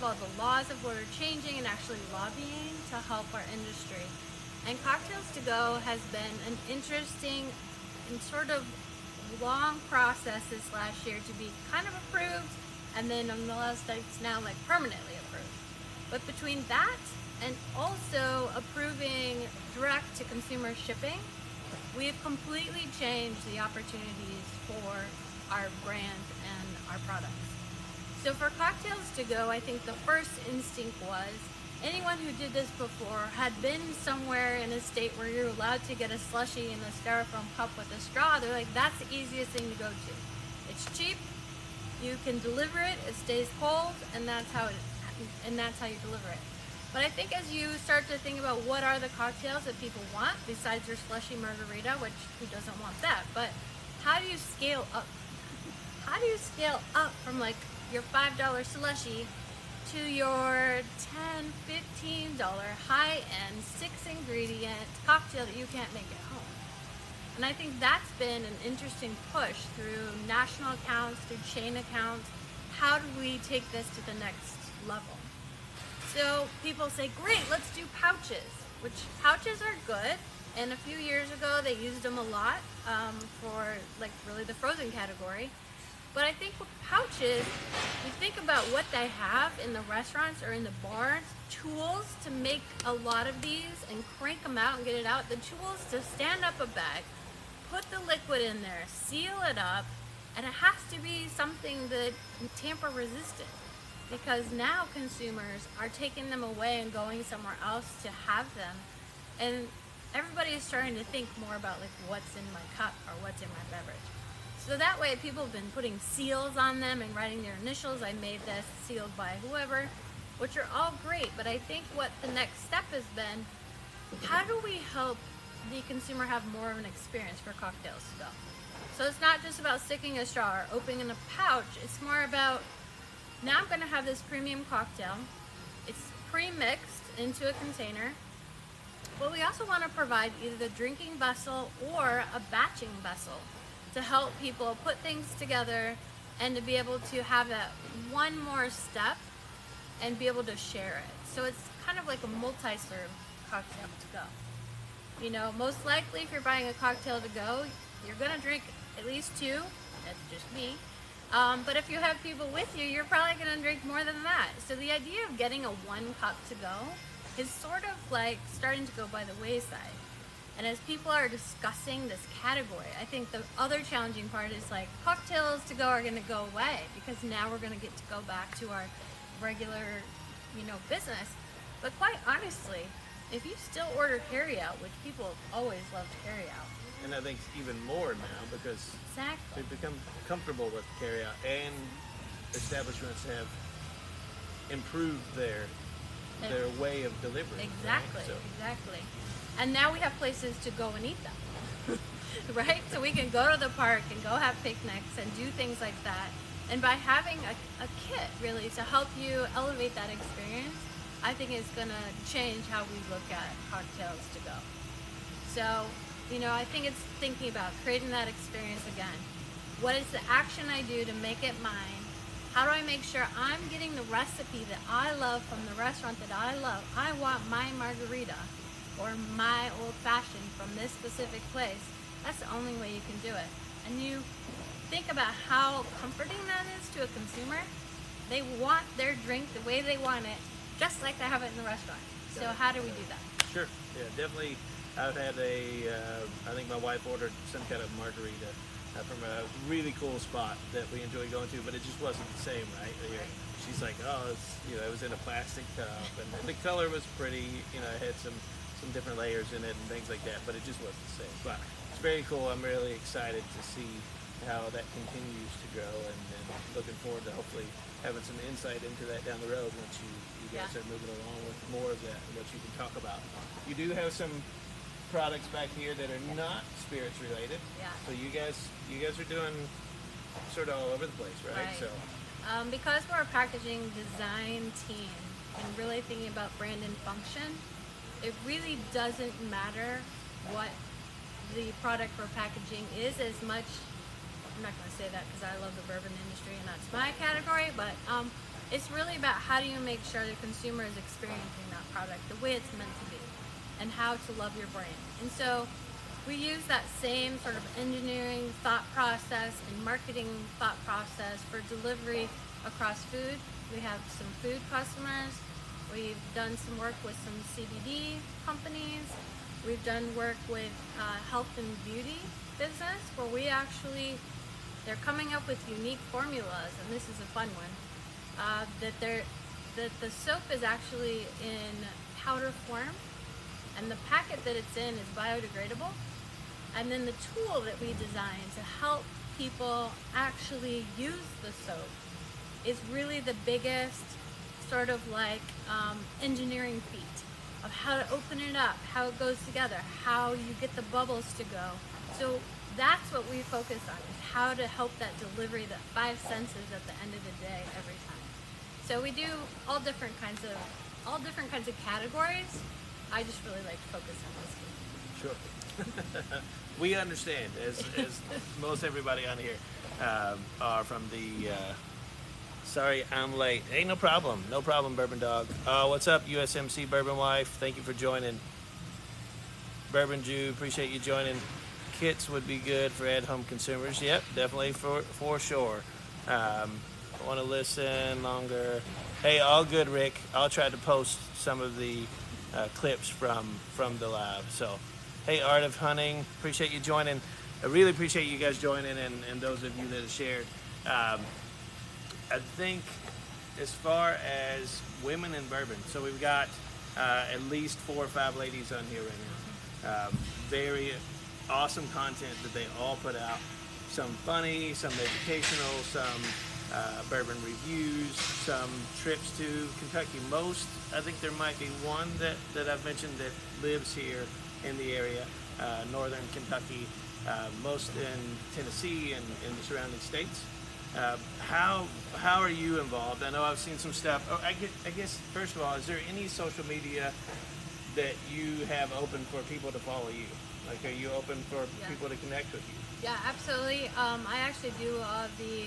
of all the laws of what are changing and actually lobbying to help our industry. And Cocktails to Go has been an interesting and sort of long process this last year to be kind of approved, and then in the last states now like permanently approved. But between that and also approving direct to consumer shipping, we have completely changed the opportunities for our brand and our products. So for Cocktails to Go, I think the first instinct was anyone who did this before had been somewhere in a state where you're allowed to get a slushie in a styrofoam cup with a straw. They're like, that's the easiest thing to go to. It's cheap, you can deliver it, it stays cold, and that's how you deliver it. But I think as you start to think about what are the cocktails that people want besides your slushy margarita, which who doesn't want that, but how do you scale up? How do you scale up from like your $5 slushy to your $10, $15 high-end 6-ingredient cocktail that you can't make at home? And I think that's been an interesting push through national accounts, through chain accounts. How do we take this to the next level? So people say, great, let's do pouches, which pouches are good. And a few years ago, they used them a lot for like really the frozen category. But I think with pouches, you think about what they have in the restaurants or in the bars, tools to make a lot of these and crank them out and get it out. The tools to stand up a bag, put the liquid in there, seal it up, and it has to be something that tamper resistant. Because now consumers are taking them away and going somewhere else to have them. And everybody is starting to think more about like what's in my cup or what's in my beverage. So that way people have been putting seals on them and writing their initials. I made this, sealed by whoever, which are all great. But I think what the next step has been, how do we help the consumer have more of an experience for Cocktails to Go? So it's not just about sticking a straw or opening a pouch. It's more about, now I'm going to have this premium cocktail. It's pre-mixed into a container. But we also want to provide either the drinking vessel or a batching vessel to help people put things together and to be able to have that one more step and be able to share it. So it's kind of like a multi-serve cocktail to go. You know, most likely if you're buying a cocktail to go, you're going to drink at least 2. That's just me. But if you have people with you, you're probably going to drink more than that. So the idea of getting a 1 cup to go is sort of like starting to go by the wayside. And as people are discussing this category, I think the other challenging part is like Cocktails to Go are going to go away because now we're going to get to go back to our regular, business. But quite honestly, if you still order carryout, which people always love to carry out, and I think even more now because exactly, they've become comfortable with carryout, and establishments have improved their way of delivery. Exactly, right? So. Exactly. And now we have places to go and eat them, right? So we can go to the park and go have picnics and do things like that. And by having a kit really to help you elevate that experience, I think it's going to change how we look at Cocktails to Go. So, I think it's thinking about creating that experience again. What is the action I do to make it mine? How do I make sure I'm getting the recipe that I love from the restaurant that I love? I want my margarita or my old fashioned from this specific place. That's the only way you can do it. And you think about how comforting that is to a consumer. They want their drink the way they want it, just like they have it in the restaurant. So how do we do that? Sure. Yeah, definitely. I've had I think my wife ordered some kind of margarita from a really cool spot that we enjoy going to, but it just wasn't the same, right? She's like, oh, it was in a plastic cup, and the color was pretty, it had some different layers in it and things like that, but it just wasn't the same. But it's very cool. I'm really excited to see how that continues to grow, and looking forward to hopefully having some insight into that down the road once you guys are moving along with more of that and what you can talk about. You do have some products back here that are not spirits related. Yeah. So you guys are doing sort of all over the place, right? Right. So because we're a packaging design team and really thinking about brand and function, it really doesn't matter what the product we're packaging is as much. I'm not going to say that because I love the bourbon industry and that's my category, but It's really about how do you make sure the consumer is experiencing that product the way it's meant to be, and how to love your brand. And so we use that same sort of engineering thought process and marketing thought process for delivery across food. We have some food customers. We've done some work with some CBD companies. We've done work with health and beauty business where they're coming up with unique formulas, and this is a fun one. That the soap is actually in powder form, and the packet that it's in is biodegradable. And then the tool that we designed to help people actually use the soap is really the biggest sort of like engineering feat of how to open it up, how it goes together, how you get the bubbles to go. So that's what we focus on, is how to help that delivery, that 5 senses at the end of the day every time. So we do all different kinds of categories. I just really like to focus on whiskey. Sure. We understand, as most everybody on here are from the. Sorry, I'm late. Hey, no problem, Bourbon Dog. What's up, USMC Bourbon Wife? Thank you for joining. Bourbon Jew, appreciate you joining. Kits would be good for at-home consumers. Yep, definitely for sure. Want to listen longer? Hey, all good, Rick. I'll try to post some of the clips from the live. So, hey, Art of Hunting, appreciate you joining. I really appreciate you guys joining, and those of you that have shared. I think as far as women in bourbon, so we've got at least 4 or 5 ladies on here right now. Very awesome content that they all put out. Some funny, some educational, some bourbon reviews, some trips to Kentucky. Most, I think there might be one that I've mentioned that lives here in the area, northern Kentucky, most in Tennessee and in the surrounding states. How are you involved? I know I've seen some stuff. Oh, I guess first of all, is there any social media that you have open for people to follow you? Like, are you open for people to connect with you? Yeah, absolutely. I actually do the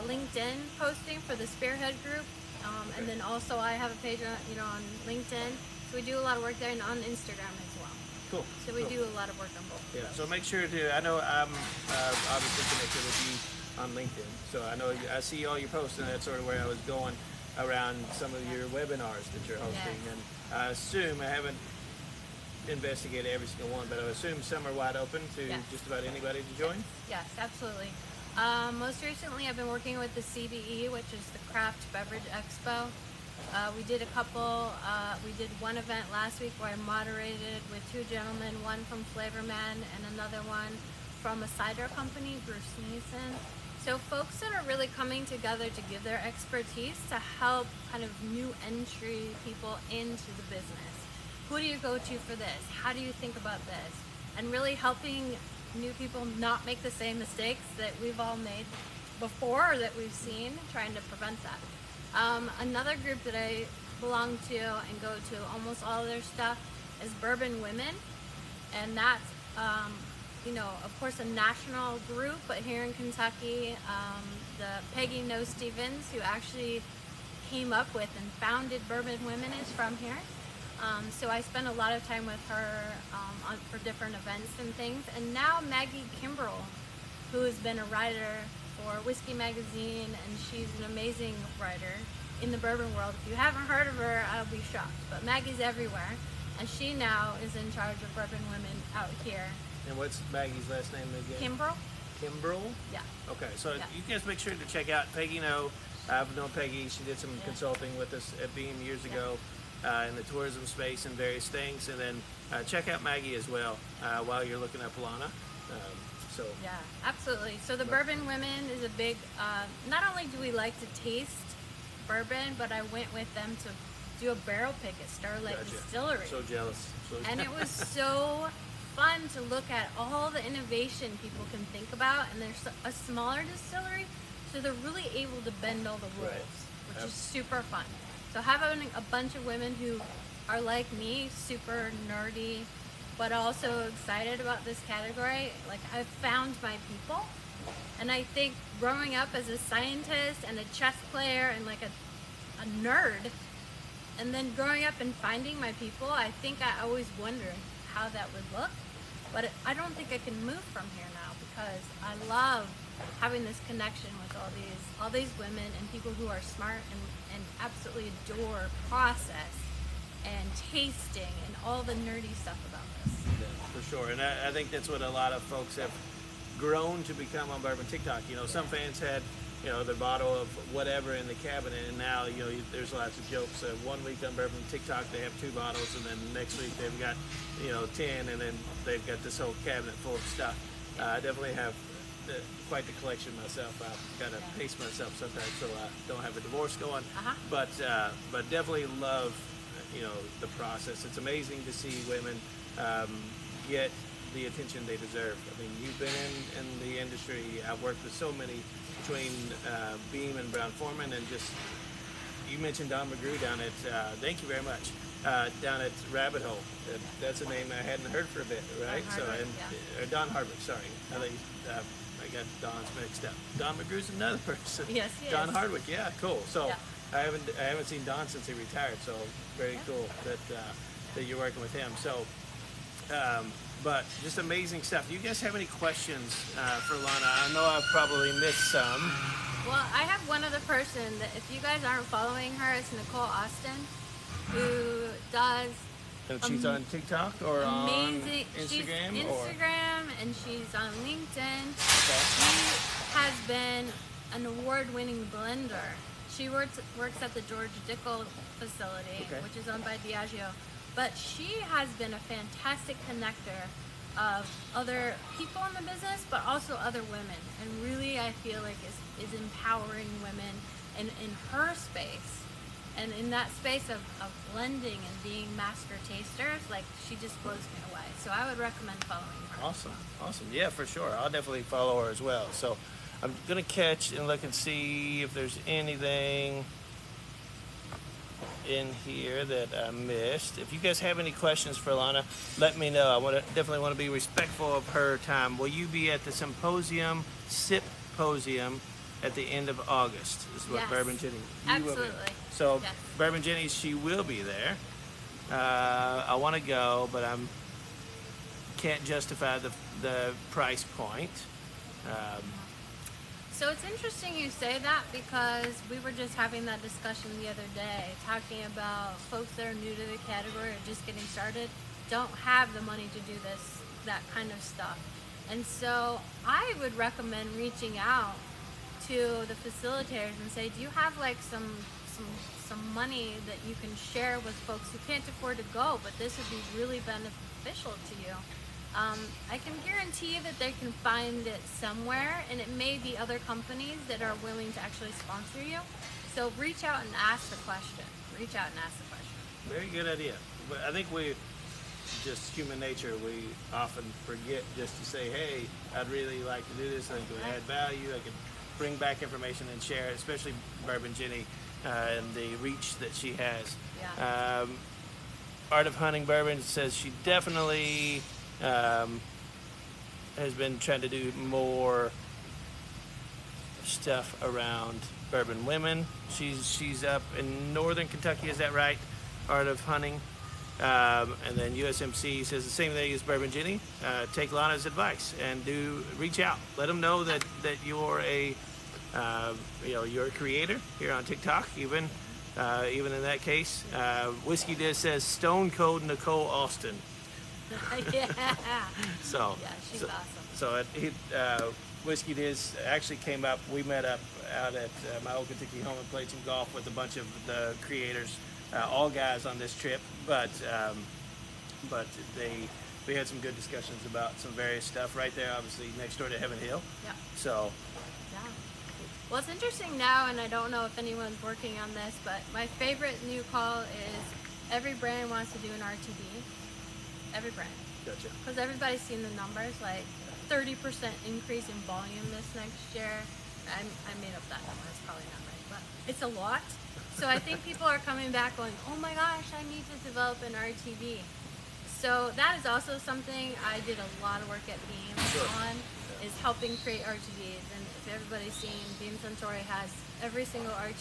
LinkedIn posting for the Spearhead group, Okay. and then also I have a page on LinkedIn. So we do a lot of work there, and on Instagram as well. Cool. So we Cool. do a lot of work on both. Yeah. So make sure to. I know I'm obviously connected with you on LinkedIn, so I know I see all your posts, and that's sort of where I was going around some of your webinars that you're hosting. Yes. And I assume, I haven't investigated every single one, but I assume some are wide open to Yes. just about anybody to join. Yes, absolutely. Most recently, I've been working with the CBE, which is the Craft Beverage Expo. We did we did one event last week where I moderated with 2 gentlemen, one from Flavorman and another one from a cider company, Bruce Neeson. So folks that are really coming together to give their expertise to help kind of new entry people into the business. Who do you go to for this? How do you think about this? And really helping new people not make the same mistakes that we've all made before or that we've seen, trying to prevent that. Another group that I belong to and go to almost all of their stuff is Bourbon Women, and that's of course a national group, but here in Kentucky, the Peggy No Stevens, who actually came up with and founded Bourbon Women, is from here. So I spend a lot of time with her for different events and things. And now Maggie Kimbrell, who has been a writer for Whiskey Magazine, and she's an amazing writer in the bourbon world. If you haven't heard of her, I'll be shocked. But Maggie's everywhere, and she now is in charge of Bourbon Women out here. And what's Maggie's last name again? Kimbrell? Kimbrell? Yeah. Okay, so Yeah. you guys make sure to check out Peggy No. I've known Peggy. She did some consulting with us at Beam years ago in the tourism space and various things. And then check out Maggie as well while you're looking up Lana. Yeah, absolutely. So the Bourbon Women is a big, not only do we like to taste bourbon, but I went with them to do a barrel pick at Starlight Gotcha. Distillery. So jealous. And it was so fun to look at all the innovation people can think about, and there's a smaller distillery, so they're really able to bend all the rules, Right. which is super fun. So having a bunch of women who are like me, super nerdy, but also excited about this category, like I've found my people. And I think growing up as a scientist and a chess player and like a a nerd. And then growing up and finding my people, I think I always wondered how that would look. But I don't think I can move from here now because I love having this connection with all these women and people who are smart and absolutely adore process and tasting and all the nerdy stuff about this. Yeah, for sure. And I think that's what a lot of folks have grown to become on bourbon TikTok. You know, some fans had, you know, their bottle of whatever in the cabinet, and now, you know, there's lots of jokes. 1 week on bourbon TikTok, they have 2 bottles, and then next week they've got, you know, 10, and then they've got this whole cabinet full of stuff. I definitely have quite the collection myself. I've got to pace myself sometimes so I don't have a divorce going. But definitely love, you know, the process. It's amazing to see women get the attention they deserve. I mean, you've been in the industry. I've worked with so many between Beam and Brown Foreman, and just, you mentioned Don McGrew down at, thank you very much, down at Rabbit Hole. That's a name I hadn't heard for a bit, right? Don Hardwick, or Don Hardwick, sorry. I got Don's mixed up. Don McGrew's another person. Yes, he Don is. Hardwick, yeah, cool. So Yeah. I haven't seen Don since he retired, so very cool that you're working with him. So, but just amazing stuff. Do you guys have any questions for Lana? I know I've probably missed some. Well, I have one other person that if you guys aren't following her, it's Nicole Austin, who does And she's on TikTok or amazing. on Instagram? She's or? Instagram and she's on LinkedIn. Okay. She has been an award-winning blender. She works at the George Dickel facility, Okay. which is owned by Diageo. But she has been a fantastic connector of other people in the business, but also other women. And really, I feel like is empowering women in her space. And in that space of blending and being master tasters, like, she just blows me away. So I would recommend following her. Awesome. Yeah, for sure. I'll definitely follow her as well. So I'm gonna catch and look and see if there's anything in here that I missed. If you guys have any questions for Lana, let me know. I definitely want to be respectful of her time. Will you be at the Symposium at the end of August? Is what Yes. Bourbon Jenny. Absolutely. So Yes. Bourbon Jenny, she will be there. I want to go, but I can't justify the price point. So it's interesting you say that because we were just having that discussion the other day, talking about folks that are new to the category or just getting started don't have the money to do that kind of stuff. And so I would recommend reaching out to the facilitators and say, do you have like some money that you can share with folks who can't afford to go, but this would be really beneficial to you? I can guarantee that they can find it somewhere, and it may be other companies that are willing to actually sponsor you. So reach out and ask the question. Very good idea. But I think just human nature, we often forget just to say, hey, I'd really like to do this. I think it would add value. I could bring back information and share it, especially Bourbon Jenny and the reach that she has. Yeah. Art of Hunting Bourbon says she definitely has been trying to do more stuff around bourbon women. She's up in northern Kentucky, is that right? Art of Hunting. And then USMC says the same thing as Bourbon Jenny. Take Lana's advice and reach out. Let them know that you're you're a creator here on TikTok. Even in that case, Whiskey Diz says Stone Cold Nicole Austin. Yeah. So Yeah, she's awesome. So Whiskey Diz actually came up. We met up out at my old Kentucky home and played some golf with a bunch of the creators, all guys on this trip. But we had some good discussions about some various stuff right there, obviously next door to Heaven Hill. Yeah. So Yeah. Well, it's interesting now, and I don't know if anyone's working on this, but my favorite new call is every brand wants to do an RTD. Every brand. gotcha. Because everybody's seen the numbers, like 30% increase in volume this next year. I made up that number, it's probably not right, but it's a lot. So I think people are coming back going, oh my gosh, I need to develop an RTD. So that is also something I did a lot of work at Beam on, is helping create RTDs. And if everybody's seen, Beam Suntory has every single RTD